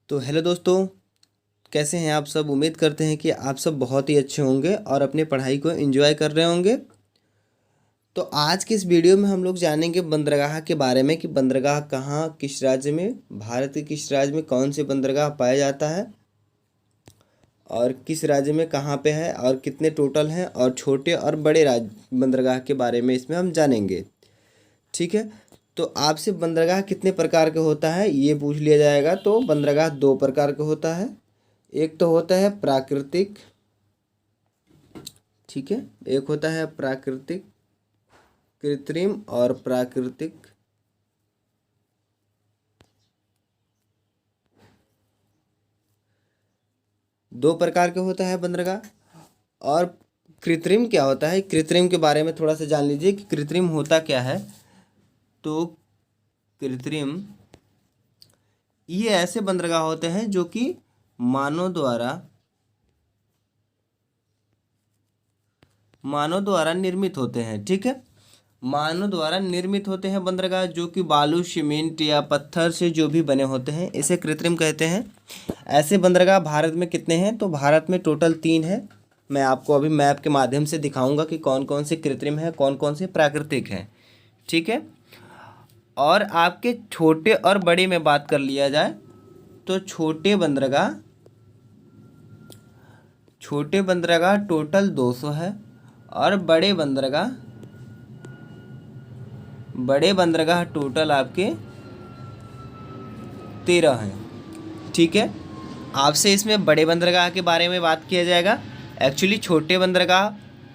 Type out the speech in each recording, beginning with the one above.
तो हेलो दोस्तों, कैसे हैं आप सब। उम्मीद करते हैं कि आप सब बहुत ही अच्छे होंगे और अपनी पढ़ाई को एंजॉय कर रहे होंगे। तो आज के इस वीडियो में हम लोग जानेंगे बंदरगाह के बारे में कि बंदरगाह कहाँ, किस राज्य में, भारत के किस राज्य में कौन से बंदरगाह पाया जाता है और किस राज्य में कहाँ पे है और कितने टोटल हैं, और छोटे और बड़े राज्य बंदरगाह के बारे में इसमें हम जानेंगे। ठीक है। तो आपसे बंदरगाह कितने प्रकार का होता है ये पूछ लिया जाएगा। तो बंदरगाह दो प्रकार का होता है। एक तो होता है प्राकृतिक, ठीक है। एक होता है प्राकृतिक, कृत्रिम और प्राकृतिक। दो प्रकार के होता है बंदरगाह। और कृत्रिम क्या होता है, कृत्रिम के बारे में थोड़ा सा जान लीजिए कि कृत्रिम होता क्या है। तो कृत्रिम ये ऐसे बंदरगाह होते हैं जो कि मानव द्वारा निर्मित होते हैं। ठीक है। मानव द्वारा निर्मित होते हैं बंदरगाह, जो कि बालू, सीमेंट या पत्थर से जो भी बने होते हैं, इसे कृत्रिम कहते हैं। ऐसे बंदरगाह भारत में कितने हैं, तो भारत में टोटल 3 हैं। मैं आपको अभी मैप के माध्यम से दिखाऊंगा कि कौन कौन से कृत्रिम हैं, कौन कौन से प्राकृतिक हैं। ठीक है। और आपके छोटे और बड़े में बात कर लिया जाए तो छोटे बंदरगाह टोटल 200 है और बड़े बंदरगाह टोटल आपके 13 हैं। ठीक है। आपसे इसमें बड़े बंदरगाह के बारे में बात किया जाएगा। एक्चुअली छोटे बंदरगाह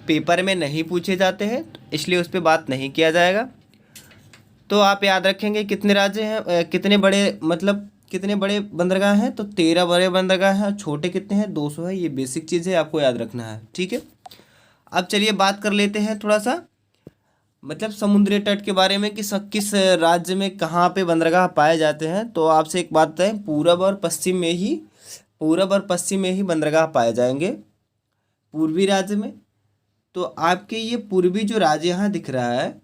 पेपर में नहीं पूछे जाते हैं, इसलिए उस पर बात नहीं किया जाएगा। तो आप याद रखेंगे कितने राज्य हैं, कितने बड़े बंदरगाह हैं। तो 13 बड़े बंदरगाह हैं और छोटे कितने हैं, 200 है। ये बेसिक चीज़ है, आपको याद रखना है। ठीक है। अब चलिए बात कर लेते हैं थोड़ा सा समुद्री तट के बारे में कि किस राज्य में कहाँ पे बंदरगाह पाए जाते हैं। तो आपसे एक बात है, पूरब और पश्चिम में ही बंदरगाह पाए जाएंगे, पूर्वी राज्य में। तो आपके ये पूर्वी जो राज्य यहाँ दिख रहा है,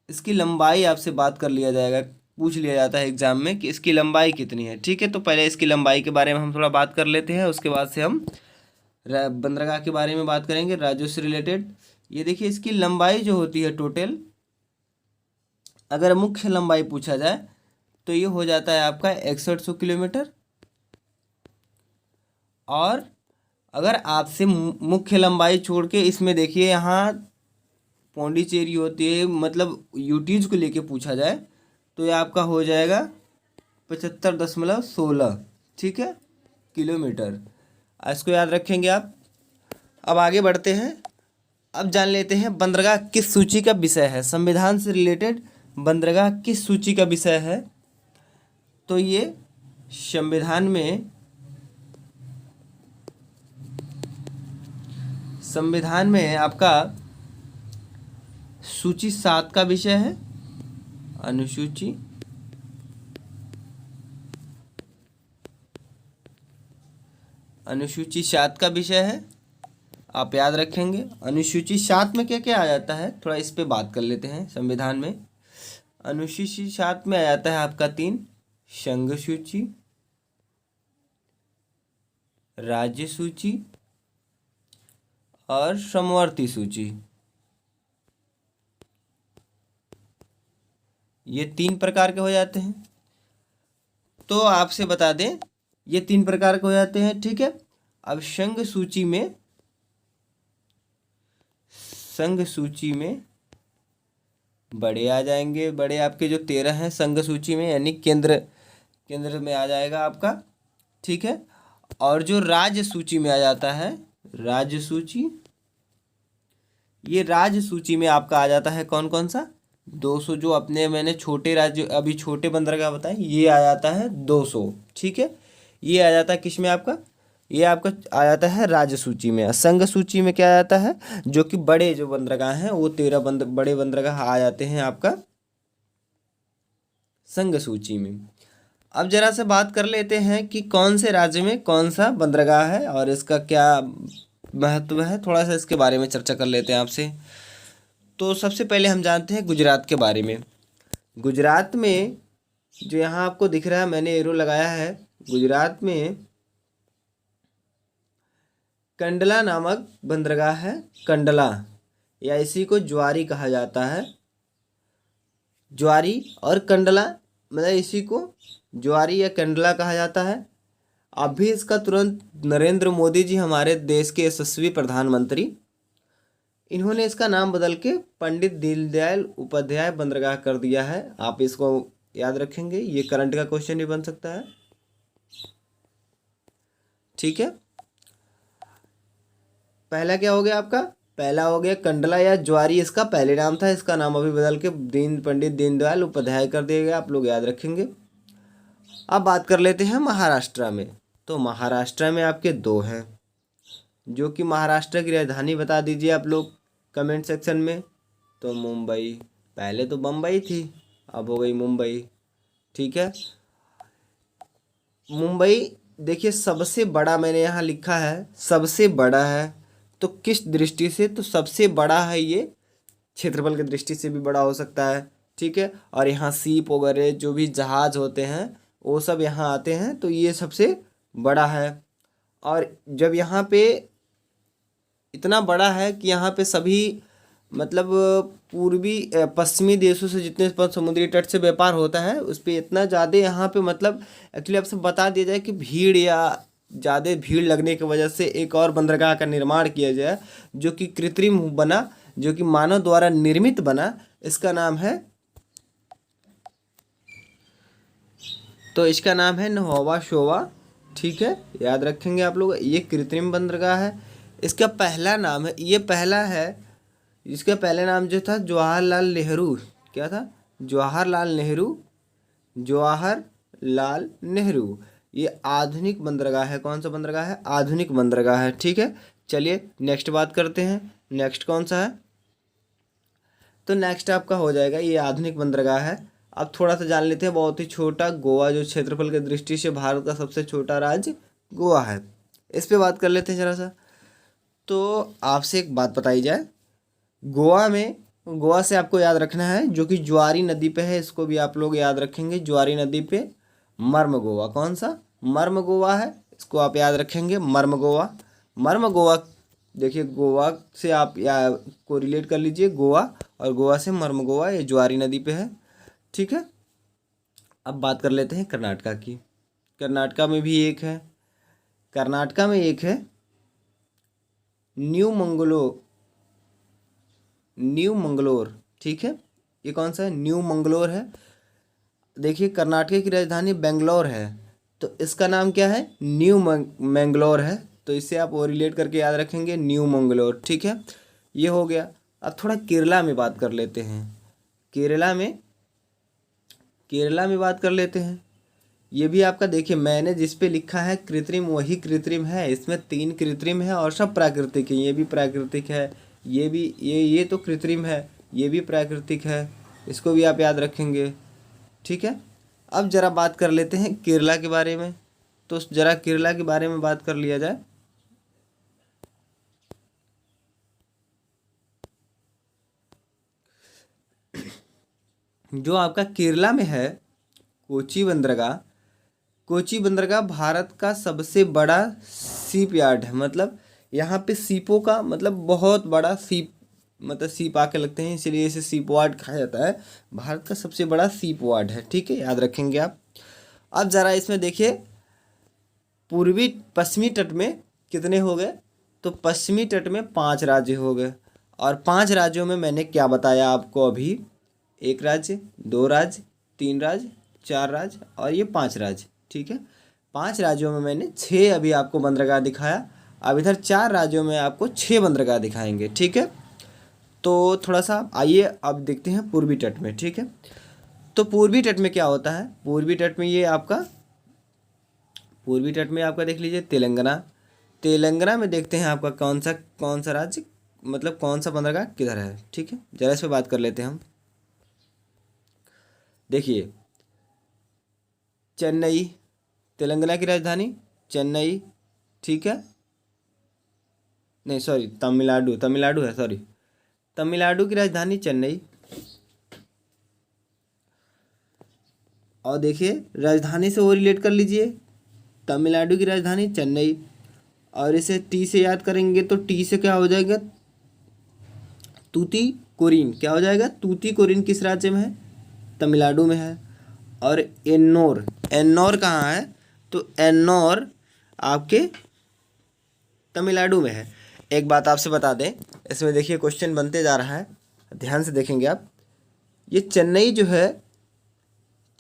इसकी लंबाई आपसे बात कर लिया जाएगा, पूछ लिया जाता है एग्जाम में कि इसकी लंबाई कितनी है। ठीक है। तो पहले इसकी लंबाई के बारे में हम थोड़ा बात कर लेते हैं, उसके बाद से हम बंदरगाह के बारे में बात करेंगे, राज्यों से रिलेटेड। ये देखिए, इसकी लंबाई जो होती है टोटल, अगर मुख्य लंबाई पूछा जाए तो ये हो जाता है आपका 6100 किलोमीटर। और अगर आपसे मुख्य लंबाई छोड़ के इसमें देखिए यहाँ पौंडीचेरी होती है, यूटीज को लेके पूछा जाए तो ये आपका हो जाएगा 75.16, ठीक है, किलोमीटर। इसको याद रखेंगे आप। अब आगे बढ़ते हैं। अब जान लेते हैं बंदरगाह किस सूची का विषय है। संविधान से रिलेटेड बंदरगाह किस सूची का विषय है। तो ये संविधान में आपका सूची 7 का विषय है। अनुसूची 7 का विषय है, आप याद रखेंगे। अनुसूची 7 में क्या क्या आ जाता है, थोड़ा इस पे बात कर लेते हैं। संविधान में अनुसूची 7 में आ जाता है आपका 3, संघ सूची, राज्य सूची और समवर्ती सूची। ये 3 प्रकार के हो जाते हैं। तो आपसे बता दें, ये 3 प्रकार के हो जाते हैं। ठीक है। अब संघ सूची में बड़े आ जाएंगे। बड़े आपके जो 13 हैं संघ सूची में, यानी केंद्र में आ जाएगा आपका। ठीक है। और जो राज्य सूची में आ जाता है, राज्य सूची, ये राज्य सूची में आपका आ जाता है कौन कौन सा, 200। जो अपने मैंने छोटे राज्य अभी छोटे बंदरगाह बताए, ये आ जाता है 200। ठीक है। ये आ जाता है किस में आपका, ये आपका आ जाता है राज्य सूची में। संघ सूची में क्या आ जाता है, जो कि बड़े जो बंदरगाह हैं वो 13 बड़े बंदरगाह आ जाते हैं आपका संघ सूची में। अब जरा से बात कर लेते हैं कि कौन से राज्य में कौन सा बंदरगाह है और इसका क्या महत्व है। थोड़ा सा इसके बारे में चर्चा कर लेते हैं आपसे। तो सबसे पहले हम जानते हैं गुजरात के बारे में। गुजरात में जो यहाँ आपको दिख रहा है, मैंने एरो लगाया है, गुजरात में कंडला नामक बंदरगाह है। कंडला, या इसी को ज्वारी कहा जाता है। ज्वारी और कंडला मतलब इसी को ज्वारी या कंडला कहा जाता है। अभी इसका तुरंत नरेंद्र मोदी जी, हमारे देश के यशस्वी प्रधानमंत्री, इन्होंने इसका नाम बदल के पंडित दीनदयाल उपाध्याय बंदरगाह कर दिया है। आप इसको याद रखेंगे, ये करंट का क्वेश्चन भी बन सकता है। ठीक है, पहला क्या हो गया आपका? पहला हो गया कंडला या ज्वारी, इसका पहले नाम था, इसका नाम अभी बदल के पंडित दीनदयाल उपाध्याय कर दिया गया। आप लोग याद रखेंगे। अब बात कर लेते हैं महाराष्ट्र में। तो महाराष्ट्र में आपके दो हैं, जो कि महाराष्ट्र की राजधानी बता दीजिए आप लोग कमेंट सेक्शन में। तो मुंबई, पहले तो बम्बई थी, अब हो गई मुंबई। ठीक है, मुंबई देखिए सबसे बड़ा, मैंने यहाँ लिखा है सबसे बड़ा है। तो किस दृष्टि से? तो सबसे बड़ा है ये, क्षेत्रफल की दृष्टि से भी बड़ा हो सकता है। ठीक है, और यहाँ सीप वगैरह जो भी जहाज होते हैं वो सब यहाँ आते हैं, तो ये सबसे बड़ा है। और जब यहाँ पे इतना बड़ा है कि यहाँ पे सभी मतलब पूर्वी पश्चिमी देशों से जितने पर समुद्री तट से व्यापार होता है उस पर इतना ज़्यादा यहाँ पे मतलब एक्चुअली आपसे बता दिया जाए कि भीड़ या ज़्यादा भीड़ लगने की वजह से एक और बंदरगाह का निर्माण किया जाए, जो कि कृत्रिम बना, जो कि मानव द्वारा निर्मित बना। इसका नाम है, तो इसका नाम है नहोवा शोवा। ठीक है, याद रखेंगे आप लोग, ये कृत्रिम बंदरगाह है। इसका पहला नाम है, ये पहला है, इसका पहला नाम जो था जवाहरलाल नेहरू। क्या था? जवाहरलाल नेहरू, जवाहरलाल नेहरू। ये आधुनिक बंदरगाह है। कौन सा बंदरगाह है? आधुनिक बंदरगाह है। ठीक है, चलिए नेक्स्ट बात करते हैं। नेक्स्ट कौन सा है? तो नेक्स्ट आपका हो जाएगा, ये आधुनिक बंदरगाह है। अब थोड़ा सा जान लेते हैं, बहुत ही छोटा गोवा, जो क्षेत्रफल की दृष्टि से भारत का सबसे छोटा राज्य गोवा है, इस पे बात कर लेते हैं जरा सा। तो आपसे एक बात बताई जाए, गोवा में, गोवा से आपको याद रखना है, जो कि ज्वारी नदी पे है, इसको भी आप लोग याद रखेंगे। ज्वारी नदी पे मर्म गोवा, कौन सा? मर्म गोवा है, इसको आप याद रखेंगे, मर्म गोवा। मर्म गोवा, देखिए गोवा से आप या को रिलेट कर लीजिए, गोवा और गोवा से मर्म गोवा, ये ज्वारी नदी पे है। ठीक है, अब बात कर लेते हैं कर्नाटका की। कर्नाटका में भी एक है, कर्नाटका में एक है न्यू मंगलो, न्यू मंगलोर। ठीक है, ये कौन सा है? न्यू मंगलोर है। देखिए कर्नाटक की राजधानी बेंगलोर है, तो इसका नाम क्या है? न्यू मैंगलोर है। तो इससे आप वो रिलेट करके याद रखेंगे, न्यू मंगलोर। ठीक है, ये हो गया। अब थोड़ा केरला में बात कर लेते हैं। केरला में, केरला में बात कर लेते हैं। ये भी आपका देखिए, मैंने जिस पे लिखा है कृत्रिम, वही कृत्रिम है। इसमें 3 कृत्रिम है और सब प्राकृतिक है। ये भी प्राकृतिक है, ये भी, ये तो कृत्रिम है, ये भी प्राकृतिक है, इसको भी आप याद रखेंगे। ठीक है, अब जरा बात कर लेते हैं केरला के बारे में। तो जरा केरला के बारे में बात कर लिया जाए। जो आपका केरला में है कोची बंदरगाह, कोची बंदरगाह भारत का सबसे बड़ा सीप यार्ड है। मतलब यहाँ पे सीपों का मतलब बहुत बड़ा सीप, मतलब सीप आके लगते हैं, इसलिए इसे सीप वार्ड कहा जाता है। भारत का सबसे बड़ा सीप वार्ड है। ठीक है, याद रखेंगे आप। अब ज़रा इसमें देखिए, पूर्वी पश्चिमी तट में कितने हो गए? तो पश्चिमी तट में 5 राज्य हो गए, और 5 राज्यों में मैंने क्या बताया आपको अभी? 1 राज्य, 2 राज्य, 3 राज्य, 4 राज्य और ये 5 राज्य। ठीक है, 5 राज्यों में मैंने 6 अभी आपको बंदरगाह दिखाया। अब इधर 4 राज्यों में आपको 6 बंदरगाह दिखाएंगे। ठीक है, तो थोड़ा सा आइए अब देखते हैं पूर्वी तट में। ठीक है, तो पूर्वी तट में क्या होता है? पूर्वी तट में ये आपका, पूर्वी तट में आपका देख लीजिए तेलंगाना। तेलंगाना में देखते हैं आपका कौन सा राज्य, मतलब कौन सा बंदरगाह किधर है। ठीक है, जरा इस पर बात कर लेते हैं हम। देखिए चेन्नई, तेलंगाना की राजधानी चेन्नई। ठीक है, नहीं सॉरी, तमिलनाडु, तमिलनाडु है, सॉरी, तमिलनाडु की राजधानी चेन्नई। और देखिए राजधानी से वो रिलेट कर लीजिए, तमिलनाडु की राजधानी चेन्नई। और इसे टी से याद करेंगे तो टी से क्या हो जाएगा, तूतीकोरिन। क्या हो जाएगा, तूतीकोरिन किस राज्य में है, तमिलनाडु में है। और एन्नोर, एन्नोर कहाँ है, तो एन्नोर आपके तमिलनाडु में है। एक बात आपसे बता दें, इसमें देखिए क्वेश्चन बनते जा रहा है, ध्यान से देखेंगे आप। ये चेन्नई जो है,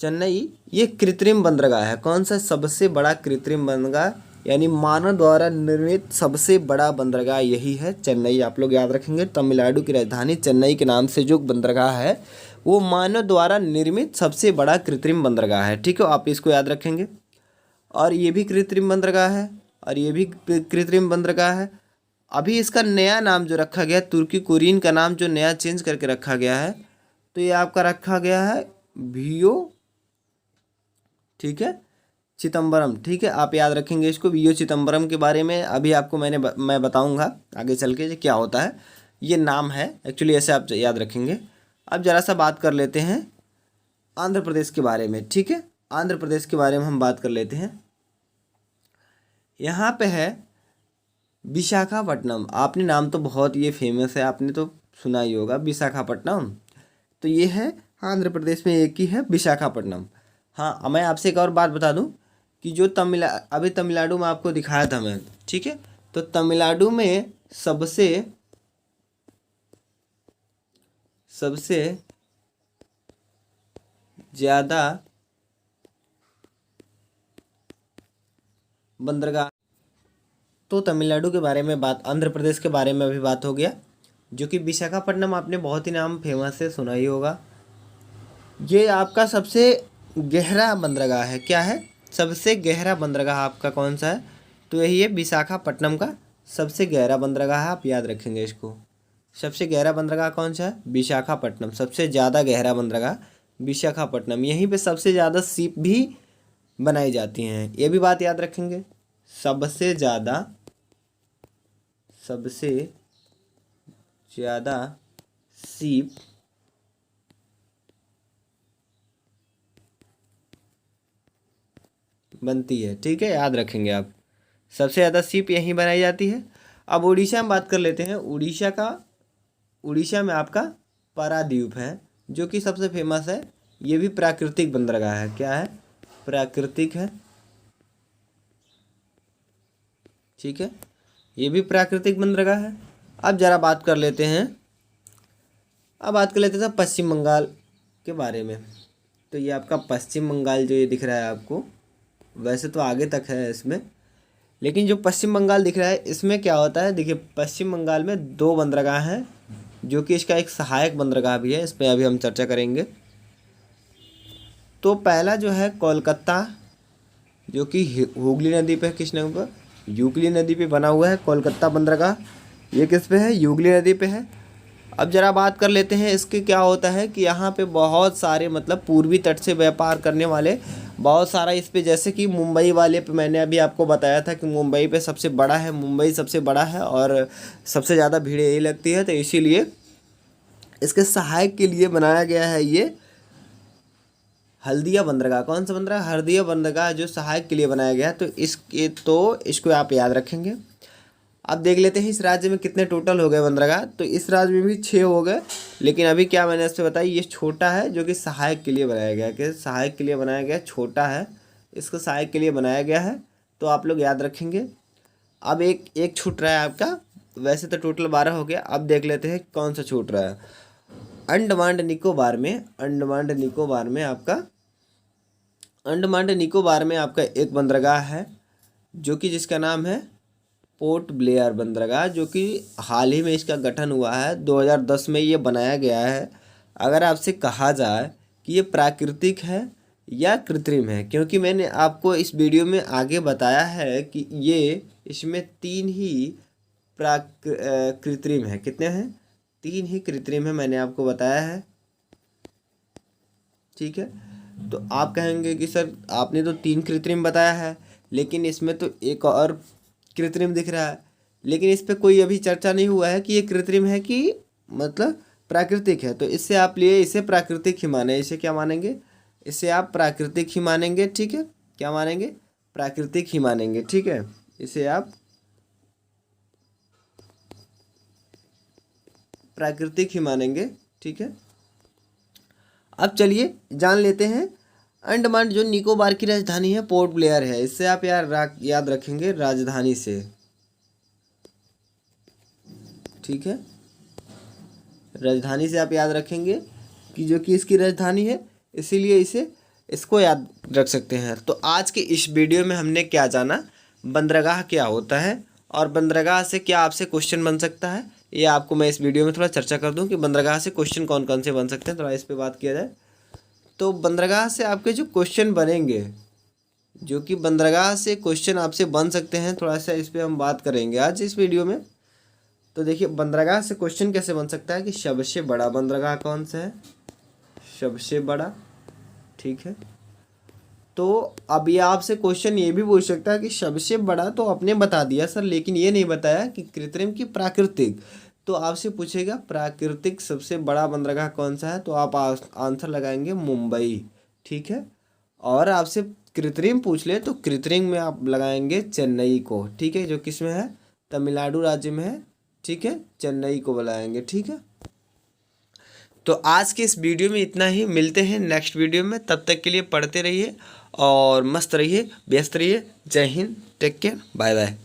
चेन्नई ये कृत्रिम बंदरगाह है। कौन सा, सबसे बड़ा कृत्रिम बंदरगाह, यानी मानव द्वारा निर्मित सबसे बड़ा बंदरगाह यही है चेन्नई। आप लोग याद रखेंगे, तमिलनाडु की राजधानी चेन्नई के नाम से जो बंदरगाह है वो मानव द्वारा निर्मित सबसे बड़ा कृत्रिम बंदरगाह है। ठीक है, आप इसको याद रखेंगे। और ये भी कृत्रिम बंदरगाह है, और ये भी कृत्रिम बंदरगाह है। अभी इसका नया नाम जो रखा गया है, तूतीकोरिन का नाम जो नया चेंज करके रखा गया है, तो ये आपका रखा गया है वीओ, ठीक है, चिदम्बरम। ठीक है, आप याद रखेंगे इसको, वीओ चिदम्बरम के बारे में अभी आपको मैं बताऊंगा आगे चल के क्या होता है। ये नाम है एक्चुअली, ऐसे आप याद रखेंगे। अब ज़रा सा बात कर लेते हैं आंध्र प्रदेश के बारे में। ठीक है, आंध्र प्रदेश के बारे में हम बात कर लेते हैं। यहाँ पे है विशाखापट्टनम। आपने नाम तो बहुत ये फेमस है, आपने तो सुना ही होगा विशाखापट्टनम। तो ये है आंध्र प्रदेश में एक ही है, विशाखापट्टनम। हाँ, मैं आपसे एक और बात बता दूं कि जो अभी तमिलनाडु में आपको दिखाया था मैं, ठीक है, तो तमिलनाडु में सबसे ज़्यादा बंदरगाह, तो तमिलनाडु के बारे में बात, आंध्र प्रदेश के बारे में अभी बात हो गया, जो कि विशाखापट्टनम आपने बहुत ही नाम फेमस है, सुना ही होगा। ये आपका सबसे गहरा बंदरगाह है। क्या है, सबसे गहरा बंदरगाह आपका कौन सा है, तो यही है विशाखापट्टनम का सबसे गहरा बंदरगाह है। आप याद रखेंगे इसको, सबसे गहरा बंदरगाह कौन सा है, विशाखापट्टनम। सबसे ज़्यादा गहरा बंदरगाह विशाखापट्टनम। यहीं पे सबसे ज़्यादा शिप भी बनाई जाती हैं, ये भी बात याद रखेंगे। सबसे ज़्यादा शिप बनती है। ठीक है, याद रखेंगे आप, सबसे ज़्यादा शिप यहीं बनाई जाती है। अब उड़ीसा में बात कर लेते हैं। उड़ीसा में आपका पारादीप है, जो कि सबसे फेमस है। ये भी प्राकृतिक बंदरगाह है। क्या है, प्राकृतिक है। ठीक है, ये भी प्राकृतिक बंदरगाह है। अब ज़रा बात कर लेते हैं, पश्चिम बंगाल के बारे में। तो ये आपका पश्चिम बंगाल जो ये दिख रहा है आपको, वैसे तो आगे तक है इसमें, लेकिन जो पश्चिम बंगाल दिख रहा है इसमें क्या होता है, देखिए पश्चिम बंगाल में 2 बंदरगाह हैं, जो कि इसका एक सहायक बंदरगाह भी है। इस पर अभी हम चर्चा करेंगे। तो पहला जो है कोलकाता, जो कि हुगली नदी पे, किस नदी पर, युगली नदी पे बना हुआ है कोलकाता बंदरगाह। ये किस पे है, युगली नदी पे है। अब ज़रा बात कर लेते हैं इसके, क्या होता है कि यहाँ पे बहुत सारे मतलब पूर्वी तट से व्यापार करने वाले बहुत सारा इस पे, जैसे कि मुंबई वाले पे मैंने अभी आपको बताया था कि मुंबई पे सबसे बड़ा है, मुंबई सबसे बड़ा है और सबसे ज़्यादा भीड़ यही लगती है। तो इसीलिए इसके सहायक के लिए बनाया गया है ये हल्दिया बंदरगाह। कौन सा बंदरगाह, हल्दिया बंदरगाह, जो सहायक के लिए बनाया गया है। तो इसको आप याद रखेंगे। अब देख लेते हैं इस राज्य में कितने टोटल हो गए बंदरगाह। तो इस राज्य में भी 6 हो गए, लेकिन अभी क्या मैंने इससे बताई, ये छोटा है जो कि सहायक के लिए बनाया गया है। कि सहायक के लिए बनाया गया, छोटा है, इसको सहायक के लिए बनाया गया है। तो आप लोग याद रखेंगे। अब एक छूट रहा है आपका, वैसे तो टोटल 12 हो गया। अब देख लेते हैं कौन सा छूट रहा है। अंडमान निकोबार में आपका एक बंदरगाह है, जो कि जिसका नाम है पोर्ट ब्लेयर बंदरगाह, जो कि हाल ही में इसका गठन हुआ है, 2010 में ये बनाया गया है। अगर आपसे कहा जाए कि ये प्राकृतिक है या कृत्रिम है, क्योंकि मैंने आपको इस वीडियो में आगे बताया है कि ये इसमें 3 ही कृत्रिम है। कितने हैं, 3 ही कृत्रिम है, मैंने आपको बताया है। ठीक है, तो आप कहेंगे कि सर आपने तो 3 कृत्रिम बताया है, लेकिन इसमें तो एक और कृत्रिम दिख रहा है, लेकिन इस पर कोई अभी चर्चा नहीं हुआ है कि ये कृत्रिम है कि मतलब प्राकृतिक है। तो इससे आप लिए इसे प्राकृतिक ही माने। इसे क्या मानेंगे, इसे आप प्राकृतिक ही मानेंगे। ठीक है, क्या मानेंगे, प्राकृतिक ही मानेंगे, ठीक है। इसे आप प्राकृतिक ही मानेंगे, ठीक है। अब चलिए जान लेते हैं अंडमान जो निकोबार की राजधानी है पोर्ट ब्लेयर है। इससे आप याद रखेंगे राजधानी से, ठीक है। राजधानी से आप याद रखेंगे कि जो कि इसकी राजधानी है, इसीलिए इसको याद रख सकते हैं। तो आज के इस वीडियो में हमने क्या जाना, बंदरगाह क्या होता है और बंदरगाह से क्या आपसे क्वेश्चन बन सकता है, ये आपको मैं इस वीडियो में थोड़ा चर्चा कर दूं कि बंदरगाह से क्वेश्चन कौन कौन से बन सकते हैं, थोड़ा इस पर बात किया जाए। तो बंदरगाह से आपके जो क्वेश्चन बनेंगे, जो कि बंदरगाह से क्वेश्चन आपसे बन सकते हैं, थोड़ा सा इस पर हम बात करेंगे आज इस वीडियो में। तो देखिए बंदरगाह से क्वेश्चन कैसे बन सकता है कि सबसे बड़ा बंदरगाह कौन सा है, सबसे बड़ा, ठीक है। तो अब ये आपसे क्वेश्चन ये भी पूछ सकता है कि सबसे बड़ा तो आपने बता दिया सर, लेकिन ये नहीं बताया कि कृत्रिम की प्राकृतिक। तो आपसे पूछेगा प्राकृतिक सबसे बड़ा बंदरगाह कौन सा है, तो आप आंसर लगाएंगे मुंबई, ठीक है। और आपसे कृत्रिम पूछ ले तो कृत्रिम में आप लगाएंगे चेन्नई को, ठीक है, जो किस में है, तमिलनाडु राज्य में है, ठीक है, चेन्नई को बुलाएंगे, ठीक है। तो आज के इस वीडियो में इतना ही, मिलते हैं नेक्स्ट वीडियो में। तब तक के लिए पढ़ते रहिए और मस्त रहिए, व्यस्त रहिए। जय हिंद, टेक केयर, बाय बाय।